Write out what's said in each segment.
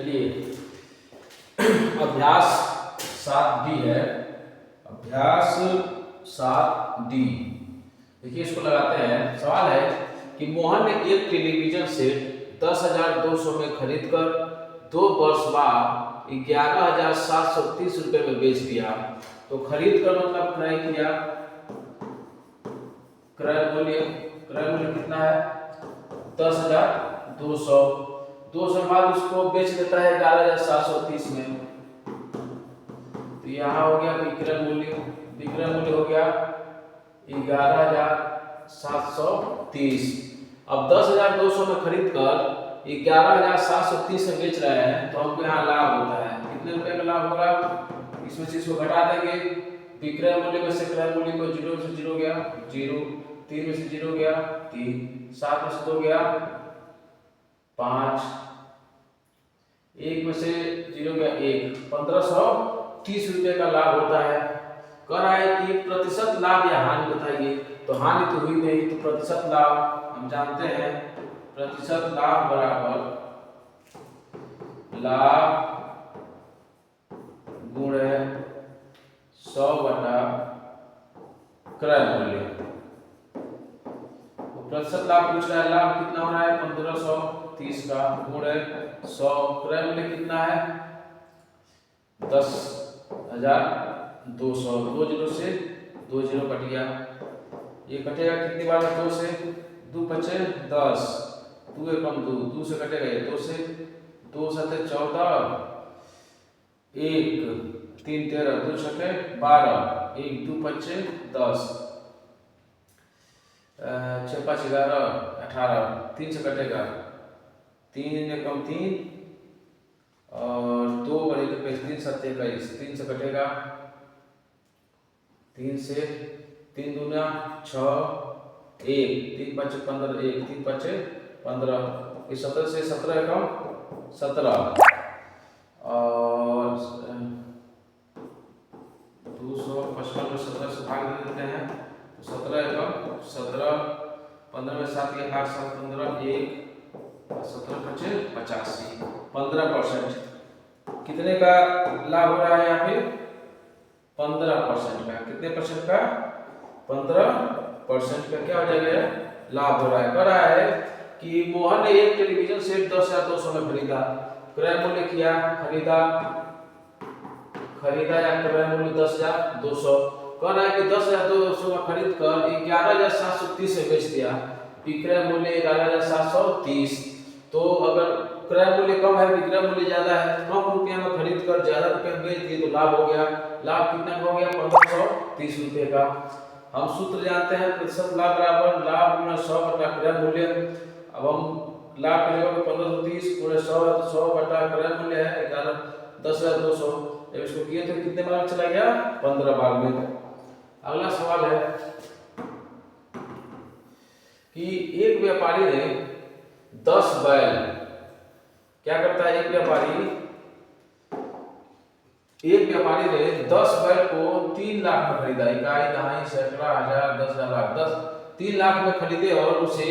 चलिए अभ्यास 7D है। अभ्यास 7D देखिए, इसको लगाते हैं। सवाल है कि मोहन ने एक टेलीविजन सेट 10,200 में खरीद कर 2 वर्ष बाद 11,730 रुपये में बेच दिया। तो खरीद कर मतलब क्रय किया, क्रय मूल्य कितना है 10,200। 2 साल बाद उसको बेच देता है 11,730 में। तो यहाँ हो गया विक्रय मूल्य हो गया 11,730। अब 10,200 में खरीद कर 11,730 में बेच रहे हैं, तो हमको यहाँ लाभ होता है। कितने रुपए का लाभ होगा? इसमें से इसको घटा देंगे। विक्रय मूल्य में से क्रय मूल्य को 0 से 0 गया 0, 3 में से 0 गया 3, 7 में से 2 गया 5, 1 में से 0 गया 1, 1530 रुपये का लाभ होता है। कह रहा है कि प्रतिशत लाभ या हानि बताइए। तो हानि तो हुई नहीं, तो प्रतिशत लाभ हम जानते हैं, प्रतिशत लाभ बराबर लाभ गुणे 100 बटा क्रय मूल्य। तो प्रतिशत लाभ पूछ रहा है, लाभ कितना हो रहा है 1530 का गुणे 100, क्रय मूल्य कितना है 10,200। 2 0 से 2 0 कट गया, ये कटेगा कितनी बार 2 से 2 पचे 10, 2 एकम 2, 2 से कटेगा ये 2 से 2 7 14, 1 3 13, 2 छके 12, 1 2 पचे 10, 6 5 11 18, 3 से कटेगा 3 एकम 3 और 2 बड़े के 3 7 21, 3 से कटेगा 3 से 3 दूना 6, 1 3 5 15, 1 3 5 15, 17 से 17 एकम 17 और 255 में 17 से भाग दे देते हैं, तो 17 एकम 17, 15 में 7 के 8 7 15, 1 17 5 85, 15%। कितने का लाभ हो रहा है यहाँ पे 15% का। कितने परसेंट का 15% का क्या हो जाएगा लाभ हो रहा है। कह रहा है कि मोहन ने एक टेलीविजन सेट 10,200 में खरीदा, क्रय मूल्य किया खरीदा या क्रय मूल्य 10,200। कह रहा है कि 10,200 में खरीद कर 11,730 में बेच दिया, विक्रय मूल्य 11,730। तो अगर क्रय मूल्य कम है विक्रय मूल्य ज्यादा है, कम रुपये में खरीद कर ज्यादा रुपये में बेच दिए तो लाभ हो गया। लाभ कितना हो गया 1530 रुपये का। हम सूत्र जानते हैं, प्रतिशत लाभ बराबर लाभ गुणा 100 बटा क्रय मूल्य। अब हम लाभ की जगह पे 1530 गुणे 100 है, तो 100 बटा क्रय मूल्य है 10,200। जब इसको किए तो कितने बार चला गया 15 बार में। अगला सवाल है कि एक व्यापारी ने 10 बैल, क्या करता है एक व्यापारी ने 10 बैल को 3 लाख में खरीदा। इकाई दहाई सैकड़ा हजार 10,000 लाख 3 लाख में खरीदे और उसे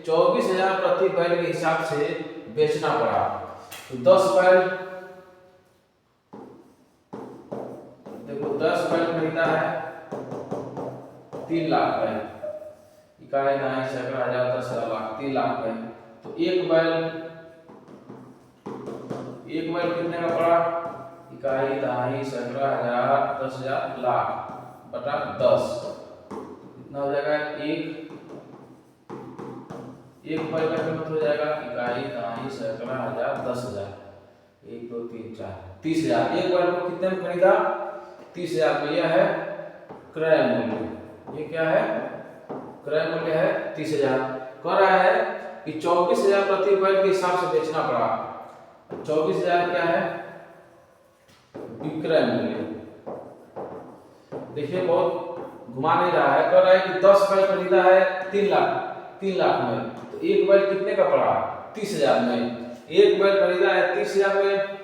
24,000 प्रति बैल के हिसाब से बेचना पड़ा। तो 10 बैल, देखो 10 बैल खरीदा है 3 लाख में, इकाई दहाई सैकड़ा हजार 10,000 लाख 3 लाख में। तो एक बैल कितने का पड़ा? इकाई दहाई सैकड़ा हजार 10,000 लाख बटा 10, कितना हो जाएगा एक बैल का कीमत हो जाएगा इकाई दहाई सैकड़ा हजार 10,000, 1 2 3 4 30,000। एक बैल को कितने में खरीदा 30,000 में। यह है क्रय मूल्य, ये क्या है क्रय मूल्य है 30,000। कह रहा है कि 24,000 प्रति बैल के हिसाब से बेचना पड़ा। 24,000 क्या है विक्रय मूल्य। देखिए बहुत घुमा नहीं रहा है। कह रहा है कि 10 बैल खरीदा है 3 लाख में, तो एक बैल कितने का पड़ा 30,000 में। एक बैल खरीदा है 30,000 में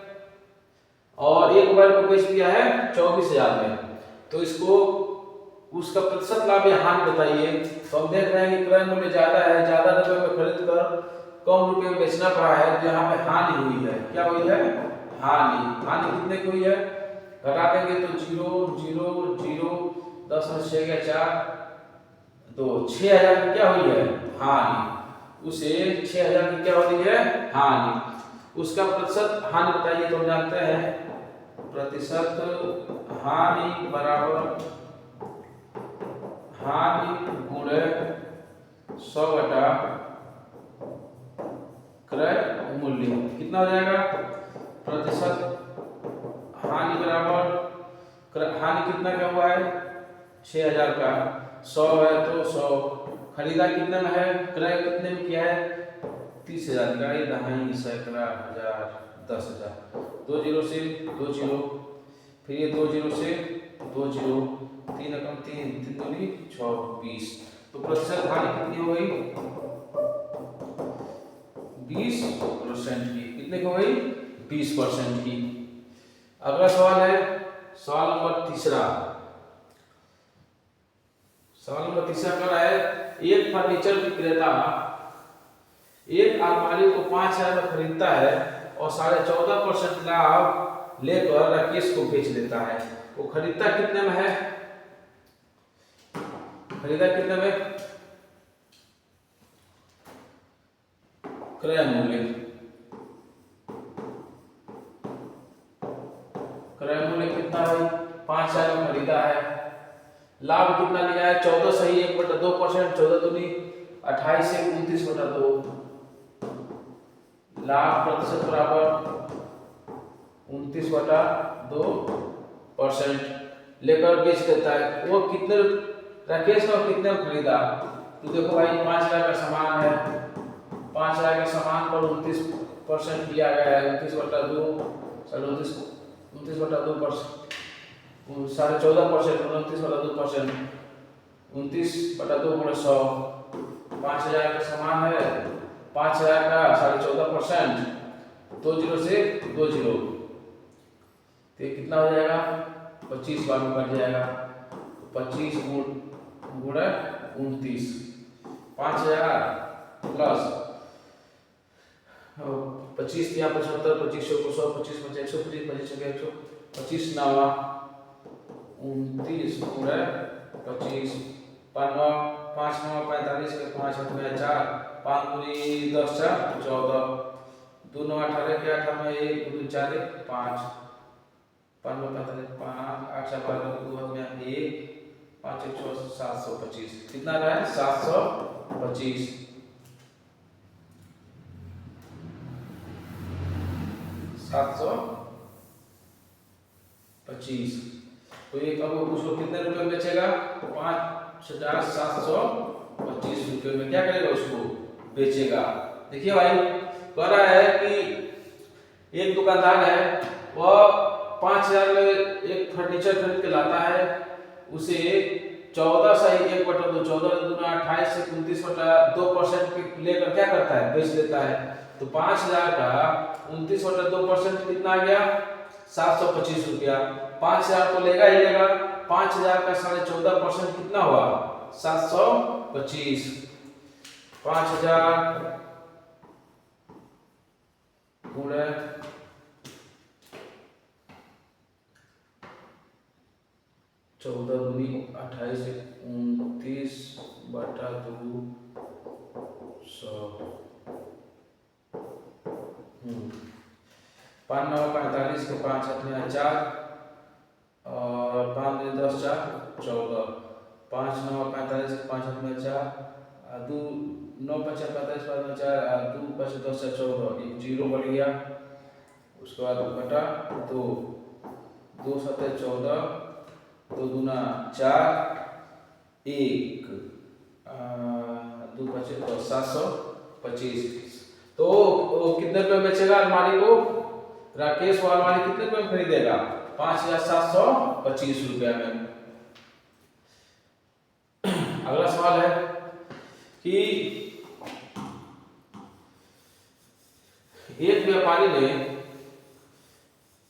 और एक बैल को बेच दिया है 24,000 में। तो इसको उसका प्रतिशत लाभ या हानि बताइए। तो हम देख रहे हैं कि क्रय मूल्य ज्यादा है, ज्यादा रुपए में खरीद कर कम रुपए में बेचना पड़ा है तो यहाँ पे हानि हुई है। क्या हुई है? हानि। हानि कितने की हुई है? घटा देंगे तो 0 0 0 10 में 6 गया 4 तो 6000 की क्या हुई है? हानि। उसे 6000 की क्या हो रही है? हानि। उसका प्रतिशत हानि बताइए तो हम जानते हैं प्रतिशत हानि बराबर हानि गुणे 100 बटा क्रय मूल्य। कितना हो जाएगा? प्रतिशत हानि बराबर हानि कितना का हुआ है? 6000 का 100 है तो 100 खरीदा कितने में है? क्रय कितने में किया है? 30,000 का। ये दहाई सैकड़ा हजार 10,000। 2 जीरो से 2 जीरो, फिर ये 2 जीरो से 2 जीरो, 3 एकम 3 3 दूनी 6 20। तो प्रतिशत हानि कितनी हो गई? 20% की। कितने की हो गई? 20% की। अगला सवाल है सवाल नंबर तीसरा। सवाल नंबर तीसरा कह रहा है एक फर्नीचर विक्रेता एक अलमारी को 5,000 में खरीदता है और 14.5% लाभ लेकर राकेश को बेच देता है। वो खरीदता कितने में है? खरीदा कितने में? क्रय मूल्य। क्रय मूल्य कितना है? 5,000 में खरीदा है। लाभ कितना लिया है? 14 सही 1/2%। 14 दूनी 28 से 29/2। लाभ प्रतिशत बराबर 29/2% लेकर बेच देता है। वो कितने राकेश ने कितने में खरीदा? तो देखो भाई 5,000 का सामान है, 5,000 के सामान पर 29% लिया गया है। 29/2 29/2% 14.5%, 29/2%, 29/2 गुणे 100। 5,000 का सामान है, 5,000 का 14.5%, 2 जीरो से 2 जीरो, तो कितना हो जाएगा? 25 बार में कट जाएगा। 25 गुणे 29, 5,000 प्लस 25 या 75, 25 को 100, 25 में 125, 25 में 125 नवा 29 गुणे 25, 5 9 45 के 5 हाथ में 4, 5 दूनी 10 4 14, 2 9 18 के 8 में 1 2 4 5, 5 9 45 5 8 4 12 2 हाथ में 1 5 1 6 725। कितना रहा है? 725। 725। तो ये कब उसको कितने रुपए में बेचेगा? 5,725 रुपए में क्या करेगा? उसको बेचेगा। देखिए भाई कह रहा है कि एक दुकानदार है, वह 5,000 में एक फर्नीचर खरीद के लाता है। उसे 14 सही 1/2, 14 दूना 28 से 29/2% लेकर क्या करता है? बेच देता है। तो 5,000 का 29/2% कितना आ गया? 725 रुपया। 5,000 तो लेगा ही लेगा। 5,000 का 14.5% कितना हुआ? 725। 5,000 गुणे 14 दूनी 28 29/2 100। 5 9 45 के 5 अपने 4 और 5 2 10 4 14, 5 9 45 के 5 अपने 4 2 9 5 45 5 में 4 2 5 10 14, एक जीरो बढ़ गया। उसके बाद बटा 2 2 7 14, 2 दूना 4 1 2 5 10 725। तो वो कितने रुपए बेचेगा अलमारी को? राकेश वो अलमारी कितने रुपए में खरीदेगा? 5,725 रुपया में। अगला सवाल है कि एक व्यापारी ने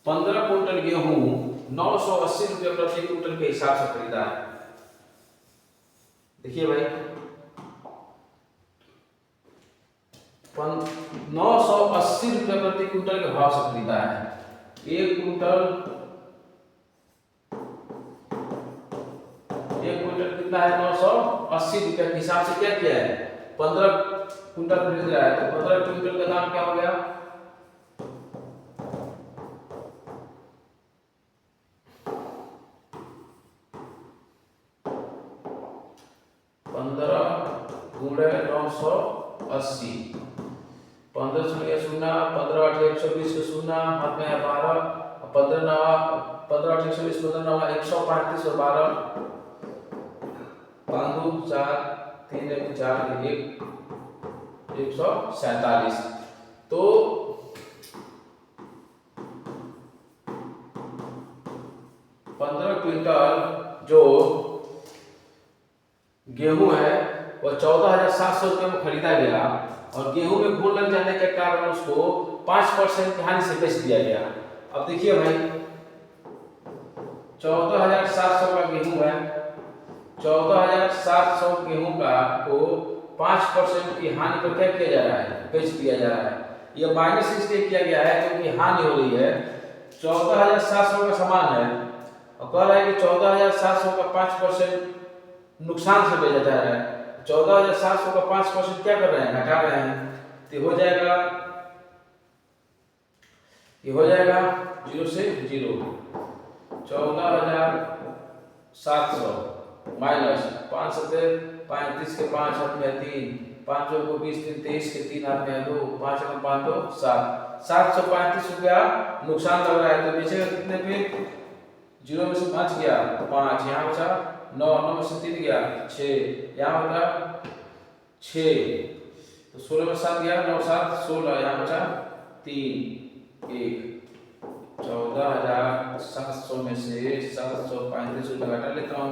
15 कुंटल गेहूं 980 रुपये प्रति कुंटल के हिसाब से खरीदा है। देखिए भाई 980 रुपये प्रति क्विंटल के भाव से खरीदा है। एक क्विंटल कितना है, 980 रुपये के हिसाब से क्या किया है, 15 क्विंटल खरीद रहा है, तो 15 क्विंटल का दाम क्या हो गया, 15 गुणे 980, 15 शून्य शून्य, 15 8 120 के शून्य, हाथ में है 12, 15 9 15 8 120, 15 9 135 और 12 5 2 4 3 1 4 1 147। तो पंद्रह क्विंटल जो गेहूं है वह 14,700 रुपये में खरीदा गया और गेहूं में घुन लग जाने के कारण उसको 5% की हानि से बेच दिया गया। अब देखिए भाई 14,700 का गेहूं है, 14,700 गेहूं का को 5% की हानि पर क्या किया जा रहा है, बेच दिया जा रहा है। यह माइनस इसलिए किया गया है क्योंकि हानि हो रही है। 14,700 का सामान है और कह रहा है कि 14,700 का 5% नुकसान से बेचा जा रहा है। 14,700 का 5% क्या कर रहे हैं, घटा रहे हैं। तो हो जाएगा, ये हो जाएगा 0 से 0, 14,700 माइनस 5 7 35 के 5 हाथ में 3, 5 को 20 3 23 के 3 हाथ में 2, 5 में 5 2 7, 735 रुपया नुकसान लग रहा है। तो बेचेगा कितने पे, 0 में से 5 गया 5, यहाँ बचा 9, 9 में से 3 गया 6, यहाँ बचा 6, तो 16 में 7 गया 9 7 16, यहाँ बचा 3 1। 14,700 में से 735 रुपये घटा लेता हूँ।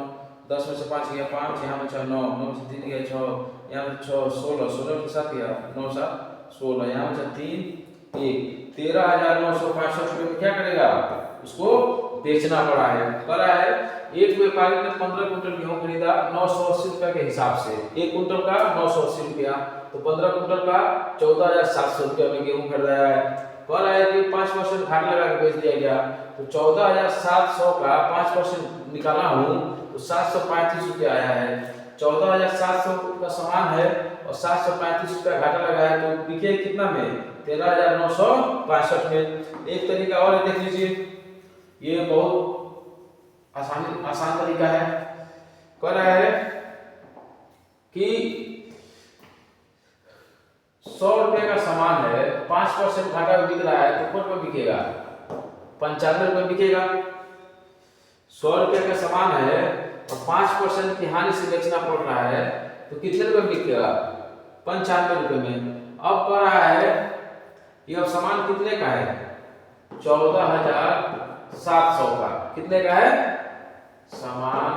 10 में से 5 गया 5, यहाँ बचा 9, 9 में से 3 गया 6, यहाँ बचा 6 16, 16 में से 7 गया 9 7 16, यहाँ बचा 3 1। 13,965 रुपये में क्या करेगा, उसको बेचना पड़ा है। करा है एक व्यापारी ने 15 क्विंटल गेहूं खरीदा 980 रुपये के हिसाब से, एक क्विंटल का 980 रुपया, तो 15 क्विंटल का 14,700 रुपये में गेहूं खरीदाया है। कह रहा है कि 5% घाट लगा के बेच दिया गया, तो 14,700 का 5% निकाला हूं तो 735 रुपया आया है। 14,700 का सामान है और 735 रुपया घाटा लगा है, तो बिके कितना में, 13,965 में। एक तरीका और देख लीजिए, ये बहुत आसान तरीका है। कह रहा है कि 100 रुपये का सामान है, 5% घाटा बिक रहा है, तो कितने रुपये बिकेगा, 95 रुपये बिकेगा। 100 रुपये का सामान है और 5% की हानि से बेचना पड़ रहा है, तो कितने रुपये बिकेगा, 95 रुपये में। अब कह रहा है कि अब सामान कितने का है, 14,700 का, कितने का है सामान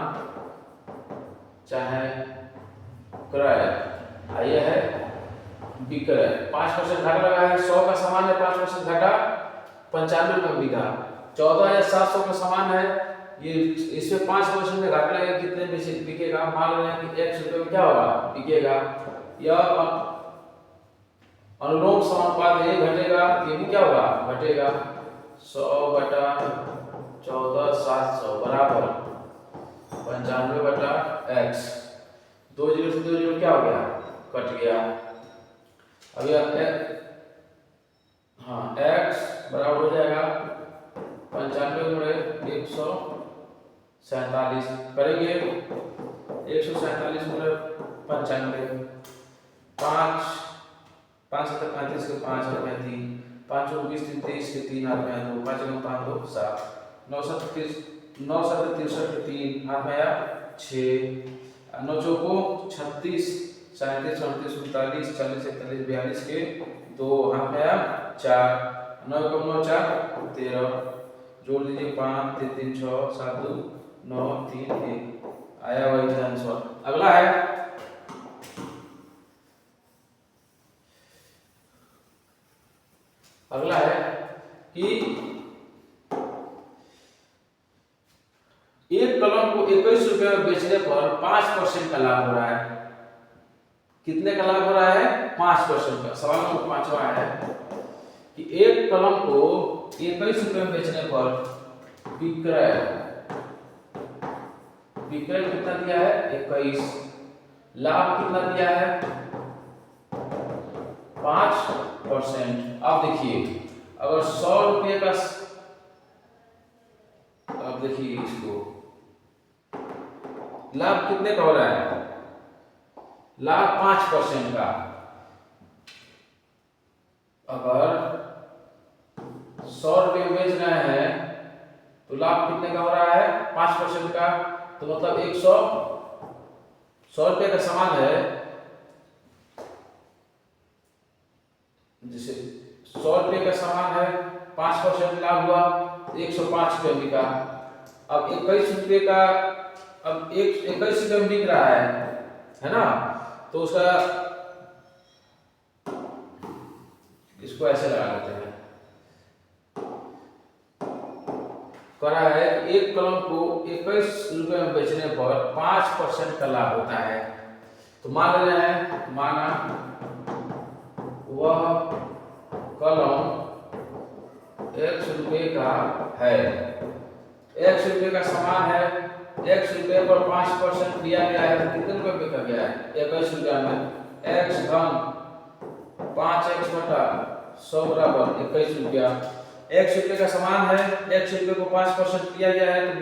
चाहे क्रय, ये है बिक्रय। 5% घाटा लगा है, 100 का सामान है, 5% घाटा 95 रुपये बिका। 14,700 का सामान है, ये इसमें 5% में घाटा लगेगा, कितने में से बिकेगा, मान रहे हैं कि 100 रुपये में क्या होगा, बिकेगा। यह अनुलोम समानुपात है, घटेगा, ये भी क्या होगा, घटेगा। 100 बटा 14,700 बराबर 95 बटा x, 2 0 से 2 0 क्या हो गया, कट गया। अब यह x बराबर हो जाएगा 95 गुणे 147 करेंगे, 147 गुणे 95, 5 5 7 35 के 5 हाथ में 3, 5 20 3 23 के 3 हाथ में 2, 5 5 2 7, 9 7 63 के 3 हाथ में आया 6, 9 चौको 36 37 38 39 40 41 42 के 2 हाथ में आया 4, 9 को 9 4 13, जोड़ दीजिए 5 3 3 6 7 2 9 3 1, आया वही आंसर। अगला है कि एक कलम को 21 रुपये में बेचने पर 5% का लाभ हो रहा है। कितने का लाभ हो रहा है? 5% का। सवाल नंबर 5वां है कि एक कलम को 21 रुपए में बेचने पर विक्रय कितना दिया है? 21। लाभ कितना दिया है? 5%। अब देखिए, अगर 100 रुपये का, अब देखिए इसको, लाभ कितने का हो रहा है? लाभ 5% का। अगर 100 रुपये में बेच रहे हैं तो लाभ कितने का हो रहा है? 5% का। तो मतलब 100 रुपये का सामान है, जैसे 100 रुपये का सामान है, 5% लाभ हुआ, 105 रुपये बिका। अब 21 रुपये का, अब 21 रुपये में बिक रहा है ना, तो उसका, इसको ऐसे लगा लेते हैं, कह रहा है कि एक कलम को 21 रुपये में बेचने पर 5% का लाभ होता है। तो मान रहे हैं, माना वह कलम 100 रुपये का है, 100 रुपये का सामान है, 100 रुपये पर 5% दिया गया है, तो कितने रुपये बिका गया है? 21 रुपया में x घन 5x बटा 100 बराबर 21 रुपया। 100 रुपये का सामान है, 100 रुपये को 5% दिया गया है, तो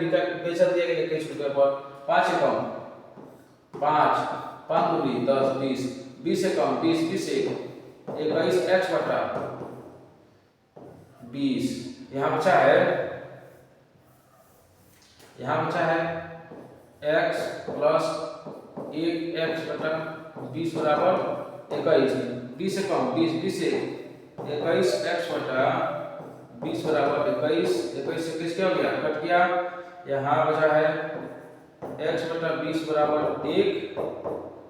बेचा दिया गया 21 रुपये पर। 5 से कम 5, 5 दूनी 10, 20, 20 से कम 20, 20 से 21 x बटा 20। यहाँ बचा है x प्लस 1x बटा 20 बराबर 21। 20 से कम 20, 20 से 21 x बटा 20 बराबर 21। 21 से 21 क्या हो गया? कट गया। यहाँ बचा है x बटा 20 बराबर 1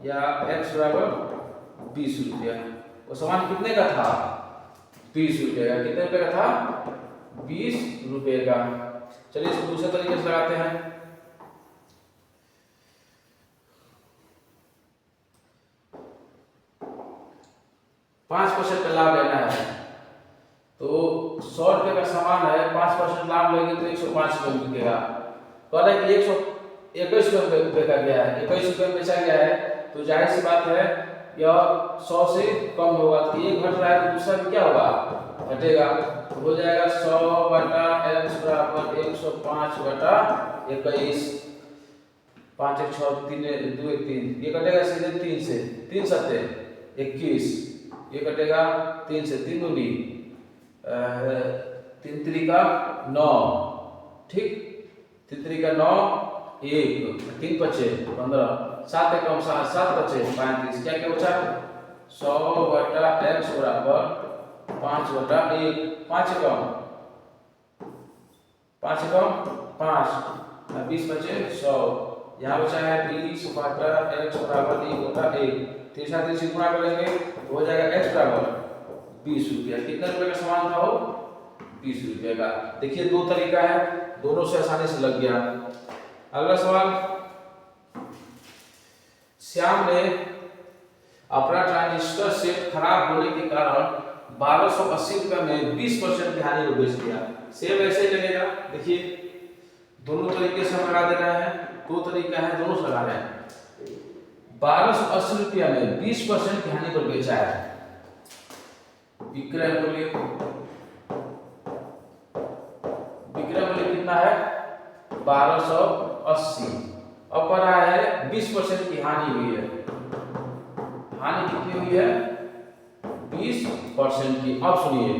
या x बराबर 20 रुपया। वो सामान कितने का था? 20 रुपये का। कितने रुपये का था? 20 रुपये का। चलिए इसको दूसरे तरीके से लगाते हैं। पांच % का लाभ लेना है, तो 100 रुपये का सामान है, 5% लाभ लेंगे तो 105 रुपये में बिकेगा। कह रहे कि 121 रुपये में बेचा गया है, 21 रुपये में बेचा गया है, तो जाहिर सी बात है यह 100 से कम होगा। तो एक घट रहा है तो दूसरा भी क्या होगा? घटेगा। तो हो जाएगा 100 बटा x बराबर 105 बटा 21। 5 1 6 3 2 1 3, ये कटेगा सीधे 3 से, 3 सत्ते 21, ये कटेगा 3 से, 3 दूनी 3 त्रिका 9, ठीक, 3 त्रिका 9, 1 3 पचे 15, 7 कम 7 पचे 35, क्या क्या बचा? 100 बटा x बराबर 5 बटा 1, 5 कम 5, 20 बचे 100। यहाँ बचा है 20 बटा x बराबर 1 बटा 1, तीसरा तीसरी गुणा करेंगे तो हो जाएगा x बराबर 20 रुपया। कितने रुपए का सामान था वो? 20 रुपये का। देखिए दो तरीका है, दोनों से आसानी से लग गया। अगला सवाल, श्याम ने अपना ट्रांजिस्टर सेट खराब होने के कारण 1280 रुपये में 20% की हानि को बेच दिया। सेम ऐसे ही लगेगा। देखिए दोनों तरीके से हम लगा दे रहे हैं, दो तरीका है, दोनों से लगा रहे हैं। 1280 रुपया में 20% की हानि पर बेचा है। विक्रय मूल्य कितना है? 1280। अब कर रहा है 20% की हानि हुई है। हानि कितनी हुई है? 20% की। अब सुनिए,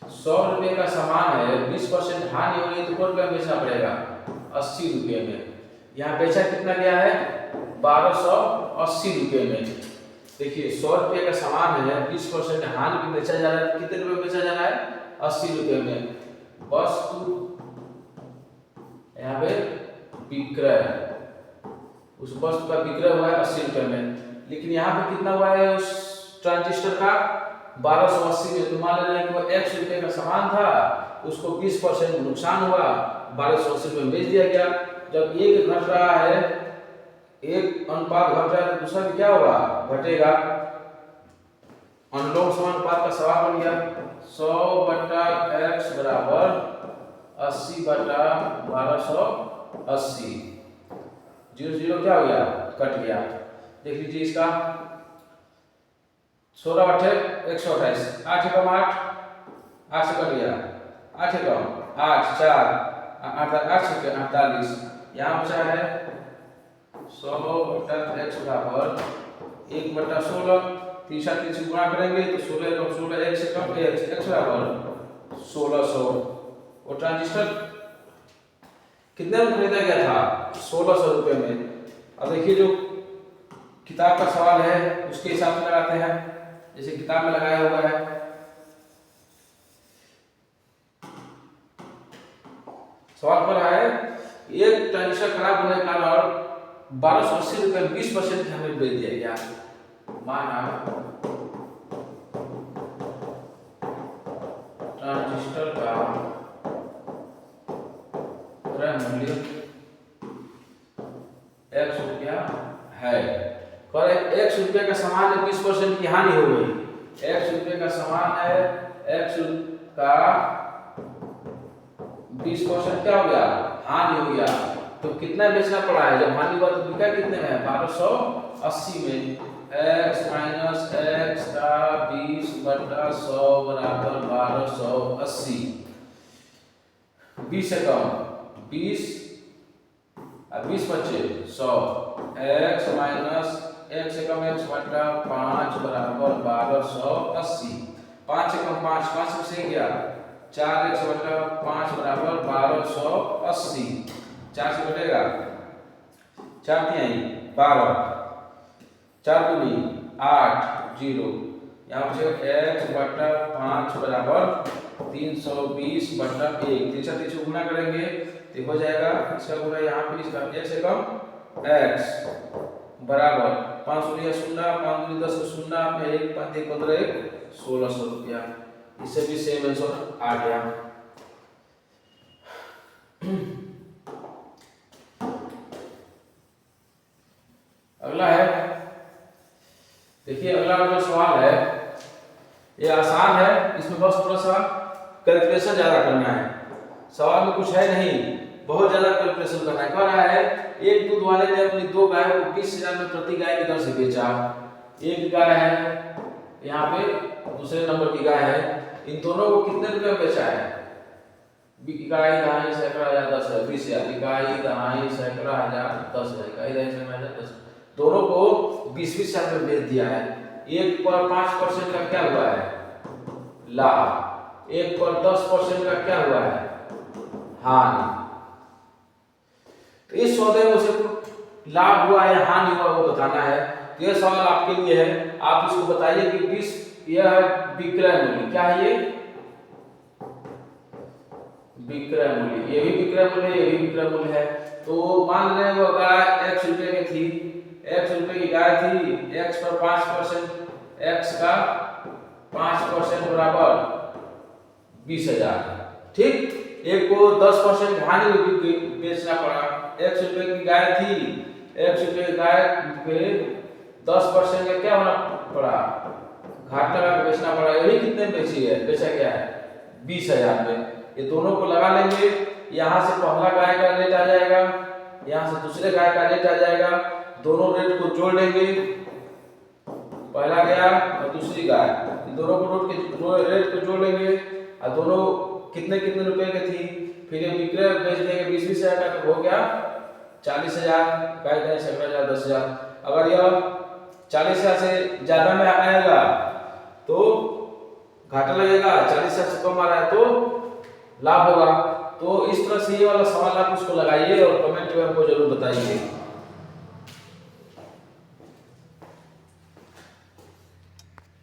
100 रुपये का सामान है, 20% हानि हो रही है तो कौन रुपये बेचना पड़ेगा? 80 रुपये में। यहाँ बेचा कितना गया है? 1280 रुपये में। देखिए 100 रुपये का सामान है, 20% हानि भी बेचा जा रहा है, कितने रुपये बेचा जा रहा है? 80 रुपये में। वस्तु यहाँ पे विक्रय, उस वस्तु का विक्रय हुआ है 80 रुपये में, लेकिन यहाँ पे कितना हुआ है उस ट्रांजिस्टर का? 1280 में। तो मान लेना है कि वो 100 रुपये का सामान था, उसको 20% नुकसान हुआ, 1280 रुपये में बेच दिया गया। जब एक घट रहा है एक अनुपात घट रहा है तो दूसरा भी क्या होगा, घटेगा। अनुलोम समानुपात का सवाल बन गया 100/x बराबर 80/1280। 0 0 क्या हो गया, कट गया। देख लीजिए इसका 16 8 128, 8 एकम 8, 8 से कट गया, 8 एकम 8 4 8 8 से 48। यहाँ बचा है 100/x बराबर 1/16। तीसरा 3 से गुणा करेंगे तो 16 एकम 16, 1 से कम x बराबर 1600। और ट्रांजिस्टर कितने में खरीदा गया था, 1600 रुपए में। अब देखिए जो किताब का सवाल है उसके हिसाब से लगाते हैं, जैसे किताब में लगाया हुआ है। सवाल पर है एक ट्रांजिस्टर खराब होने के कारण 1280 रुपए 20% हमें बेच दिया गया। माना ट्रांजिस्टर का क्रय मूल्य x रुपया है, पर x रुपये का सामान है 20% की हानि हो गई। x रुपये का सामान है, x का 20% क्या हो गया, हानि हो गया। तो कितना बेचना पड़ा है, जब हानि हुआ तो बिका कितने में है, 1280 में। x माइनस x का 20/100 बराबर 1280। 20 से कम 20 और 20 बचे 100। x माइनस x से कम x बटा 5 बराबर 1280। 5 से कम 5, 5 से गया 4x बटा 5 बराबर 1280। 4 से घटेगा 4 तिहाई 12, 4 दूनी 8 0। यहाँ पे x बटा 5 बराबर 320/1। 3 से गुणा करेंगे तो हो जाएगा इसका गुणा यहाँ पे इसका x से कम x बराबर 5 0 5 10 0 में 1 5 1 15 1 1600 रुपया। इससे भी सेम आंसर आ गया। अगला है, देखिए अगला जो सवाल है ये आसान है, इसमें बस थोड़ा सा कैलकुलेशन ज्यादा करना है। सवाल में कुछ है नहीं, बहुत ज्यादा कैलकुलेशन करना है। कह रहा है एक दूध वाले ने अपनी 2 गायों को 20,000 में प्रति गाय की दर से बेचा। एक गाय है यहाँ पे, दूसरे नंबर की गाय है, इन दोनों को कितने रुपए में बेचा है, इकाई दहाई सैकड़ा हजार 10,000 20,000, इकाई दहाई सैकड़ा हजार 10,000, इकाई दहाई सैकड़ा हजार 10,000, दोनों को 20,000 में बेच दिया है। एक पर 5% का क्या हुआ है, लाभ। एक पर 10% का क्या हुआ है, हानि। तो इस सौदे में से लाभ हुआ या हानि हुआ वो बताना है। तो ये सवाल आपके लिए है, आप इसको बताइए कि 20 यह है विक्रय मूल्य, क्या है ये, विक्रय मूल्य। ये भी विक्रय मूल्य, ये भी विक्रय मूल्य है। तो मान लें वो गाय x रुपए की थी, x रुपए की गाय थी, x पर 5%, x का 5% बराबर 20,000। ठीक, एक को 10% हानि बेचना पड़ा। x रुपए की गाय थी, x रुपए की गाय पे 10% का क्या होना पड़ा, घाटा लगा बेचना पड़ा। ये भी कितने में बेची है, बेचा गया है 20,000 में। ये दोनों को लगा लेंगे, यहाँ से पहला गाय का रेट आ जाएगा, यहाँ से दूसरे गाय का रेट आ जाएगा। दोनों रेट को जोड़ लेंगे, पहला गया और दूसरी गाय, दोनों को रेट को जोड़ लेंगे और दोनों कितने कितने रुपए की थी। फिर ये विक्रय बेच देंगे 20,000 का, तो हो गया 40,000, गाय का 10,000। अगर यह 40,000 से ज्यादा में आएगा तो घाटा लगेगा, 40,000 से कम आ रहा है तो लाभ होगा। तो इस तरह से ये वाला सवाल आप उसको लगाइए और कमेंट में हमको जरूर बताइए।